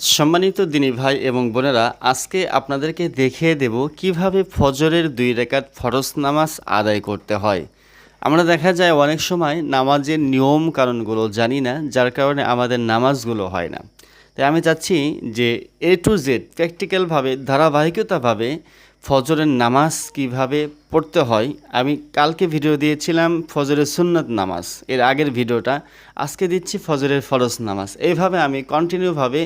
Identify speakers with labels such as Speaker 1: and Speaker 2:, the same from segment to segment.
Speaker 1: সম্মানিত দিনী ভাই এবং বোনেরা, আজকে আপনাদেরকে দেখিয়ে দেব কিভাবে ফজরের 2 রাকাত ফরজ নামাজ আদায় করতে হয়। আমরা দেখা যায় অনেক সময় নামাজের নিয়ম কানুনগুলো জানি না, যার কারণে আমাদের নামাজগুলো হয় না। তাই আমি চাচ্ছি যে A to Z প্র্যাকটিক্যালভাবে ধারাবাহিকতাভাবে ফজরের নামাজ কিভাবে পড়তে হয়। আমি কালকে ভিডিও দিয়েছিলাম ফজরের সুন্নত নামাজ, এর আগের ভিডিওটা। আজকে দিচ্ছি ফজরের ফরজ নামাজ। এইভাবে আমি কন্টিনিউভাবে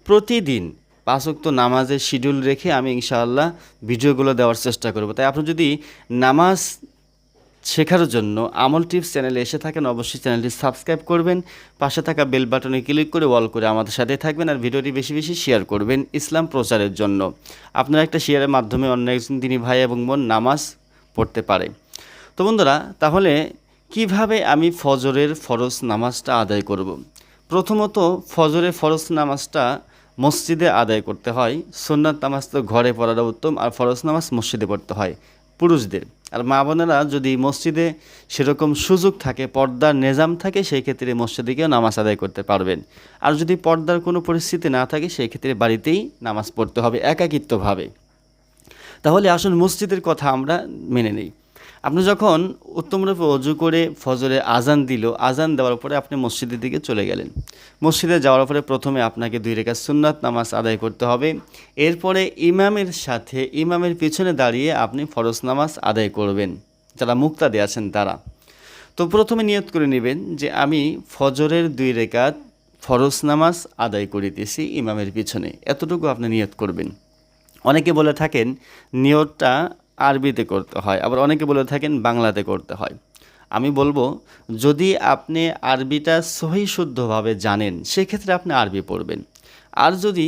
Speaker 1: প্রতিদিন 5 ওয়াক্ত নামাজের শিডিউল রেখে আমি ইনশাআল্লাহ ভিডিওগুলো দেওয়ার চেষ্টা করব। তাই আপনি যদি নামাজ শেখার জন্য আমল টিপস চ্যানেলে এসে থাকেন, অবশ্যই চ্যানেলটি সাবস্ক্রাইব করবেন, পাশে থাকা বেল বাটনে ক্লিক করে অল করে আমাদের সাথে থাকবেন, আর ভিডিওটি বেশি বেশি শেয়ার করবেন ইসলাম প্রচারের জন্য। আপনার একটা শেয়ারের মাধ্যমে অন্য একজন দিনী ভাই এবং বোন নামাজ পড়তে পারে। তো বন্ধুরা, তাহলে কিভাবে আমি ফজরের ফরজ নামাজটা আদায় করব। প্রথমত ফজরের ফরজ নামাজটা মসজিদে আদায় করতে হয়। সুন্নাত নামাজ তো ঘরে পড়াটা উত্তম, আর ফরজ নামাজ মসজিদে পড়তে হয় পুরুষদের। আর মা বোনেরা যদি মসজিদে সেরকম সুযোগ থাকে, পর্দার নিজাম থাকে, সেই ক্ষেত্রে মসজিদে গিয়েও নামাজ আদায় করতে পারবেন। আর যদি পর্দার কোনো পরিস্থিতি না থাকে, সেই ক্ষেত্রে বাড়িতেই নামাজ পড়তে হবে একাকিত্বভাবে। তাহলে আসুন মসজিদের কথা আমরা মেনে নিই। আপনি যখন উত্তমরূপে অজু করে ফজরে আজান দিল, আজান দেওয়ার পরে আপনি মসজিদের দিকে চলে গেলেন। মসজিদে যাওয়ার পরে প্রথমে আপনাকে 2 রাকাত সুন্নাত নামাজ আদায় করতে হবে। এরপরে ইমামের সাথে, ইমামের পিছনে দাঁড়িয়ে আপনি ফরজ নামাজ আদায় করবেন, যারা মুক্তাদি আছেন তারা। তো প্রথমে নিয়ত করে নেবেন যে আমি ফজরের 2 রাকাত ফরজ নামাজ আদায় করিতেছি ইমামের পিছনে, এতটুকু আপনি নিয়ত করবেন। অনেকে বলে থাকেন নিয়তটা আরবিতে করতে হয়, আবার অনেকে বলে থাকেন বাংলাতে করতে হয়। আমি বলবো, যদি আপনি আরবিটা সহি শুদ্ধভাবে জানেন, সেক্ষেত্রে আপনি আরবি পড়বেন। আর যদি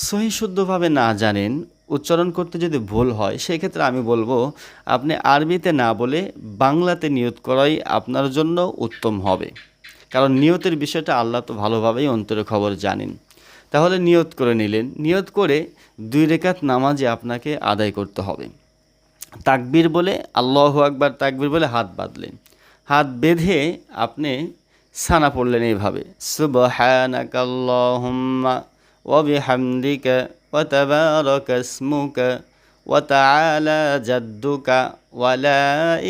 Speaker 1: সহি শুদ্ধভাবে না জানেন, উচ্চারণ করতে যদি ভুল হয়, সেক্ষেত্রে আমি বলবো আপনি আরবিতে না বলে বাংলাতে নিয়ত করাই আপনার জন্য উত্তম হবে। কারণ নিয়তের বিষয়টা আল্লাহ তো ভালোভাবেই অন্তরের খবর জানেন। তাহলে নিয়ত করে নিলেন, নিয়ত করে 2 রাকাত নামাজে আপনাকে আদায় করতে হবে। তাকবীর বলে, আল্লাহু আকবার তাকবীর বলে হাত বাঁধলেন। হাত বেঁধে আপনি সানা পড়লেন এইভাবে, সুবহানাকাল্লাহুম্মা ওয়া বিহামদিকা ওয়া তাবারাকা ইসমুকা ওয়া তাআলা জাদ্দুকা ওয়া লা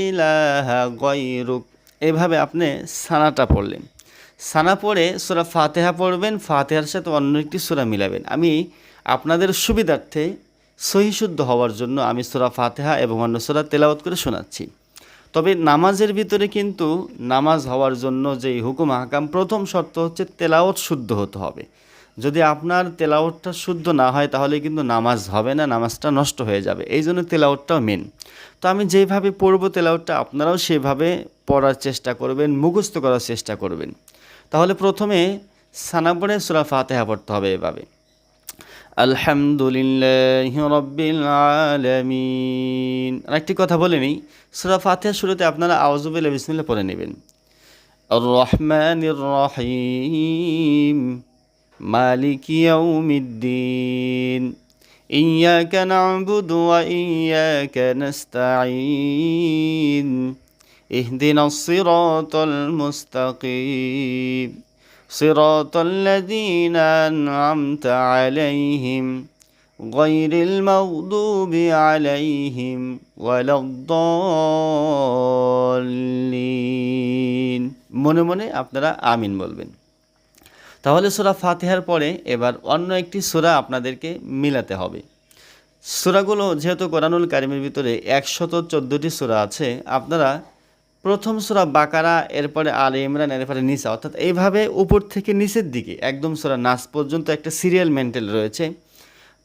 Speaker 1: ইলাহা গায়রুক। এইভাবে আপনি সানাটা পড়লেন। সানা পড়ে সূরা ফাতিহা পড়বেন, ফাতিহার সাথে অন্য একটি সূরা মিলাবেন। আমি আপনাদের সুবিধার্থে সহিশুদ্ধ হওয়ার জন্য আমি সূরা ফাতিহা এবং অন্য সূরা তেলাওয়াত করে শোনাচ্ছি। তবে নামাজের ভিতরে কিন্তু নামাজ হওয়ার জন্য যেই হুকুম আহকাম, প্রথম শর্ত হচ্ছে তেলাওয়াত শুদ্ধ হতে হবে। যদি আপনার তেলাওয়াতটা শুদ্ধ না হয়, তাহলে কিন্তু নামাজ হবে না, নামাজটা নষ্ট হয়ে যাবে। এই জন্য তেলাওয়াতটাও মেন। তো আমি যেভাবে পড়ব তেলাওয়াতটা আপনারাও সেভাবে পড়ার চেষ্টা করবেন, মুখস্থ করার চেষ্টা করবেন। তাহলে প্রথমে সানা পড়ে সূরা ফাতিহা পড়তে হবে এভাবে, আলহামদুলিল্লাহি রাব্বিল আলামিন। আরেকটি কথা বলে নিই, সূরা ফাতিহার শুরুতে আপনারা আউযু বিল্লাহি বিসমিল্লাহ পড়ে নেবেন। আর রহমানির রহিম, মালিকি ইয়াউমিদ্দিন, ইয়াকা না'বুদু ওয়া ইয়াকা নাস্তাঈন, ইহদিনাস সিরাতাল মুস্তাকিম, صراط الذين أنعمت عليهم غير المغضوب عليهم ولا الضالين। মনে মনে আপনারা আমিন বলবেন। তাহলে সূরা ফাতিহার পরে এবার অন্য একটি সূরা আপনাদেরকে মিলাতে হবে। সূরাগুলো যেহেতু কোরআনুল কারীমের ভিতরে 114টি সূরা আছে, আপনারা প্রথম সূরা বাকারা, এরপরে আলে ইমরান, এরপরে নিসা, অর্থাৎ এইভাবে উপর থেকে নিচের দিকে একদম সূরা নাস পর্যন্ত একটা সিরিয়াল মেন্টেল রয়েছে।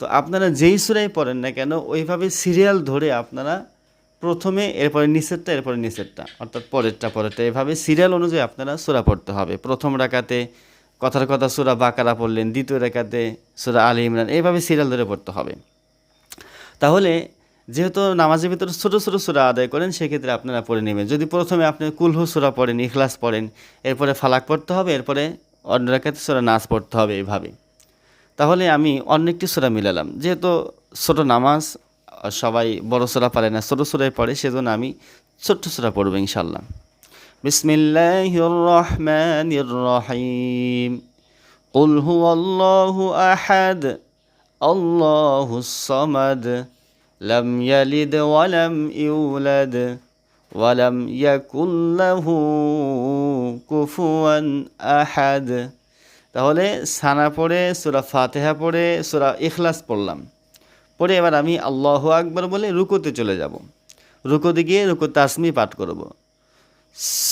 Speaker 1: তো আপনারা যেই সূরাই পড়েন না কেন, ওইভাবে সিরিয়াল ধরে আপনারা প্রথমে, এরপরে নিচেরটা, এরপরে নিচেরটা, অর্থাৎ পরেরটা, এভাবে সিরিয়াল অনুযায়ী আপনারা সূরা পড়তে হবে। প্রথম রাকাতে কথার কথা সূরা বাকারা পড়লেন, দ্বিতীয় রাকাতে সূরা আলে ইমরান, এইভাবে সিরিয়াল ধরে পড়তে হবে। তাহলে যেহেতু নামাজের ভিতরে ছোটো ছোটো সূরা আদায় করেন, সেক্ষেত্রে আপনারা পড়ে নেবেন। যদি প্রথমে আপনি কুলহু সূরা পড়েন, ইখলাস পড়েন, এরপরে ফালাক পড়তে হবে, এরপরে অন্য রাকাতে সূরা নাস পড়তে হবে এইভাবে। তাহলে আমি অন্য একটি সূরা মিলালাম। যেহেতু ছোটো নামাজ, সবাই বড় সূরা পারে না, ছোটো সূরাই পড়ে, সেজন্য আমি ছোট্ট সূরা পড়ব ইনশাআল্লাহ। বিসমিল্লাহির রহমানির রহিম, কুল হুয়াল্লাহু আহাদ আল্লাহুস সামাদ লাম ইয়ালিদ ওয়ালাম ইউলাদ ওয়ালাম ইয়াকুল লাহু কুফুয়ান আহাদ। তাহলে সানা পড়ে সূরা ফাতিহা পড়ে সূরা ইখলাস পড়লাম, পড়ে এবার আমি আল্লাহু আকবার বলে রুকুতে চলে যাব। রুকুতে গিয়ে রুকু তাসমি পাঠ করব,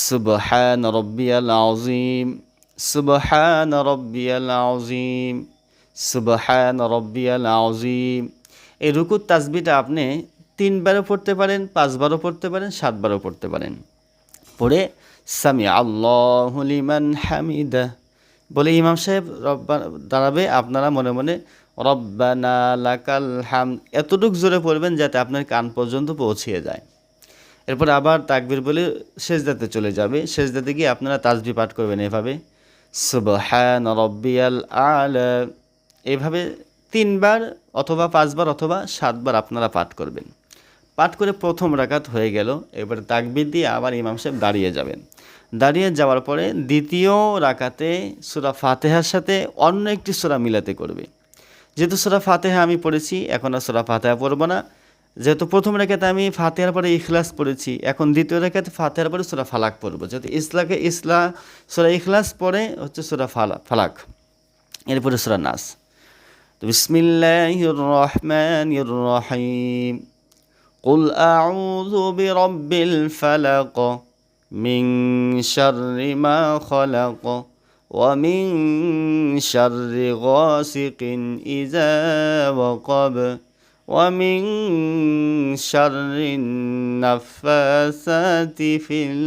Speaker 1: সুবহান রব্বিয়াল আযীম সুবহান রব্বিয়াল আযীম সুবহান রব্বিয়াল আযীম। এই রুকুর তাসবিহটা আপনি 3 বারও পড়তে পারেন, 5 বারও পড়তে পারেন, 7 বারও পড়তে পারেন। পড়ে সামি আল্লাহু লিমান হামিদা বলে ইমাম সাহেব দাঁড়াবে, আপনারা মনে মনে রব্বানা লাকাল হামদ এতটুকু জোরে পড়বেন যাতে আপনার কান পর্যন্ত পৌঁছিয়ে যায়। এরপর আবার তাকবীর বলে সেজদাতে চলে যাবে। সেজদাতে গিয়ে আপনারা তাসবিহ পাঠ করবেন এভাবে, সুবহান রব্বিয়াল আলা। এভাবে 3 বার অথবা 5 বার অথবা 7 বার আপনারা পাঠ করবেন। পাঠ করে প্রথম রাকাত হয়ে গেল। এবার তাকবীর দিয়ে আবার ইমাম সাহেব দাঁড়িয়ে যাবেন। দাঁড়িয়ে যাওয়ার পরে দ্বিতীয় রাকাতে সূরা ফাতিহার সাথে অন্য একটি সূরা মিলাতে করবে। যেহেতু সূরা ফাতিহা আমি পড়েছি, এখন আর সূরা ফাতিহা পড়ব না। যেহেতু প্রথম রাকাতে আমি ফাতিহার পরে ইখলাস পড়েছি, এখন দ্বিতীয় রাকাতে ফাতিহার পরে সূরা ফালাক পড়ব। যেহেতু সূরা ইখলাস পড়ে হচ্ছে সূরা ফালাক, এরপরে সূরা নাস। তো বিসমিল্লাহির রহমানির রহিম কুল আউযু বিরাব্বিল ফালাক মিন শাররি মা খালাক ওয়া মিন শাররি গাসিকিন ইযা ওয়াকাব ওয়া মিন শাররিন নাফাসাতি ফিল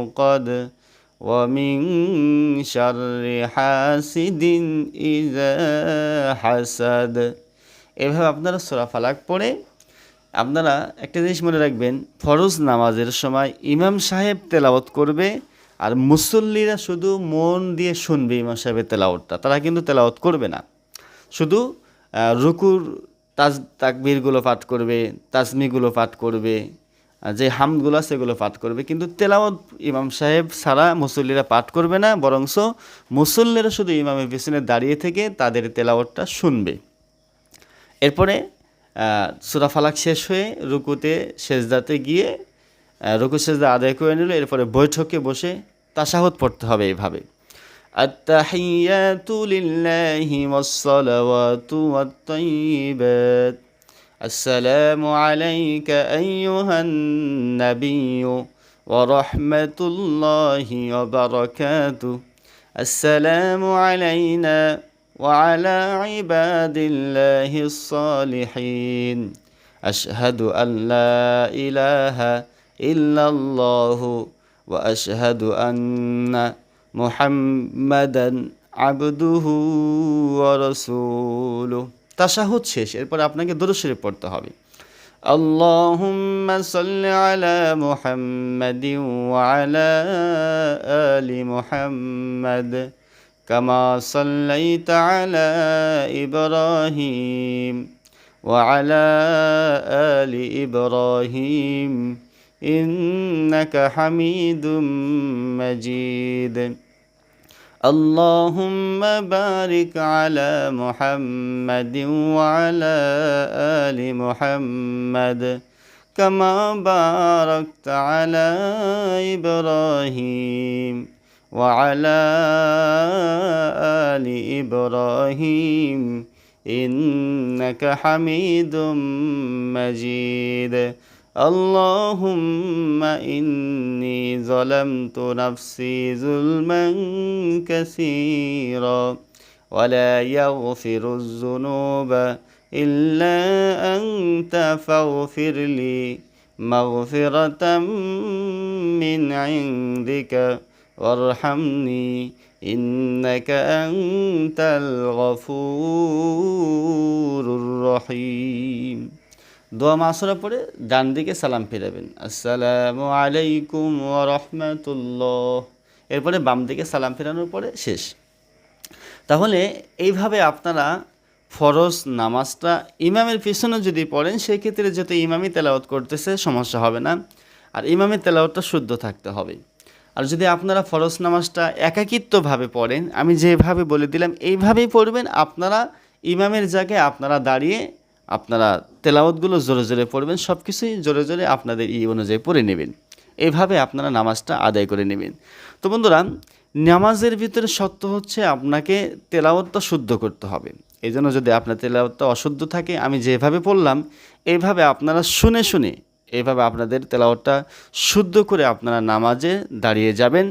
Speaker 1: উকাদ ওয়া মিন শাররি হাসিদিন ইযা হাসাদ। এভাবে আপনারা সূরা ফালাক পড়ে আপনারা একটা জিনিস মনে রাখবেন, ফরজ নামাজের সময় ইমাম সাহেব তেলাওয়াত করবে আর মুসল্লিরা শুধু মন দিয়ে শুনবে ইমাম সাহেবের তেলাওয়াতটা, তারা কিন্তু তেলাওয়াত করবে না। শুধু রুকুর তাকবীরগুলো পাঠ করবে, তাসমিগুলো পাঠ করবে, যে হামদগুলো সেগুলো পাঠ করবে, কিন্তু তেলাওয়াত ইমাম সাহেব ছাড়া মুসল্লিরা পাঠ করবে না, বরংস মুসল্লিরা শুধু ইমামের পিছনে দাঁড়িয়ে থেকে তাদের তেলাওয়াতটা শুনবে। এরপরে সূরা ফালাক শেষ হয়ে রুকুতে সেজদাতে গিয়ে রুকু সেজদা আদায় করে নিল। এরপরে বৈঠকে বসে তাশাহুদ পড়তে হবে এইভাবে, আত-তাহিয়াতু লিল্লাহি ওয়াস-সালাওয়াতু ওয়াত-তাইয়্যিবাত আসসালামু আলাইকা আইয়ুহান নাবিয়্যু ওয়া রাহমাতুল্লাহি ওয়া বারাকাতুহু আসসালামু আলাইনা وعلى عباد الله الصالحين أشهد أن لا إله إلا الله وأشهد أن محمدا عبده ورسوله। তাশাহুদ শেষ, এরপর আপনাকে দুরূদ শরীফ পড়তে হবে। আল্লাহুম্মা সাল্লি আলা মুহাম্মাদিন ওয়া আলা আলি মুহাম্মাদ كما صليت على إبراهيم وعلى آل إبراهيم إنك حميد مجيد اللهم بارك على محمد وعلى آل محمد كما باركت على إبراهيم وعلى آل إبراهيم إنك حميد مجيد اللهم إني ظلمت نفسي ظلما كثيرا ولا يغفر الذنوب إلا أنت فاغفر لي مغفرة من عندك وارحمني إنك أنت الغفور الرحيم। দোয়া মাসুরা পড়ে ডান দিকে সালাম ফিরাবেন, আসসালামু আলাইকুম ওয়া রাহমাতুল্লাহ। এরপরে বাম দিকে সালাম ফেরানোর পরে শেষ। তাহলে এইভাবে আপনারা ফরজ নামাজটা ইমামের পিছনে যদি পড়েন, সেই ক্ষেত্রে যেহেতু ইমামই তেলাওয়াত করতেছে সমস্যা হবে না, আর ইমামের তেলাওয়াতটা শুদ্ধ থাকতে হবে। আর যদি আপনারা ফরজ নামাজটা একাকিত্বভাবে পড়েন, আমি যেভাবে বলে দিলাম এইভাবেই পড়বেন। আপনারা ইমামের জায়গায় আপনারা দাঁড়িয়ে আপনারা তেলাওয়াতগুলো জোরে জোরে পড়বেন, সব কিছুই জোরে জোরে আপনাদের অনুযায়ী পড়ে নেবেন। এইভাবে আপনারা নামাজটা আদায় করে নেবেন। তো বন্ধুরা, নামাজের ভিতরে শর্ত হচ্ছে আপনাকে তেলাওয়াতটা শুদ্ধ করতে হবে। এই জন্য যদি আপনার তেলাওয়াতটা অশুদ্ধ থাকে, আমি যেভাবে পড়লাম এইভাবে আপনারা শুনে শুনে এইভাবে আপনাদের তেলাওয়াতটা শুদ্ধ করে আপনারা নামাজে দাঁড়িয়ে যাবেন।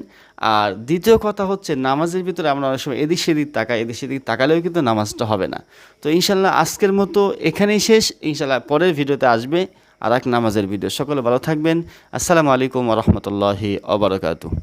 Speaker 1: আর দ্বিতীয় কথা হচ্ছে, নামাজের ভিতরে আমরা অনেক সময় এদিক সেদিক তাকালেও কিন্তু নামাজটা হবে না। তো ইনশাল্লাহ আজকের মতো এখানেই শেষ। ইনশাল্লাহ পরের ভিডিওতে আসবে আর এক নামাজের ভিডিও। সকলে ভালো থাকবেন। আসসালামু আলাইকুম ওয়া রাহমাতুল্লাহি ওয়া বারাকাতুহু।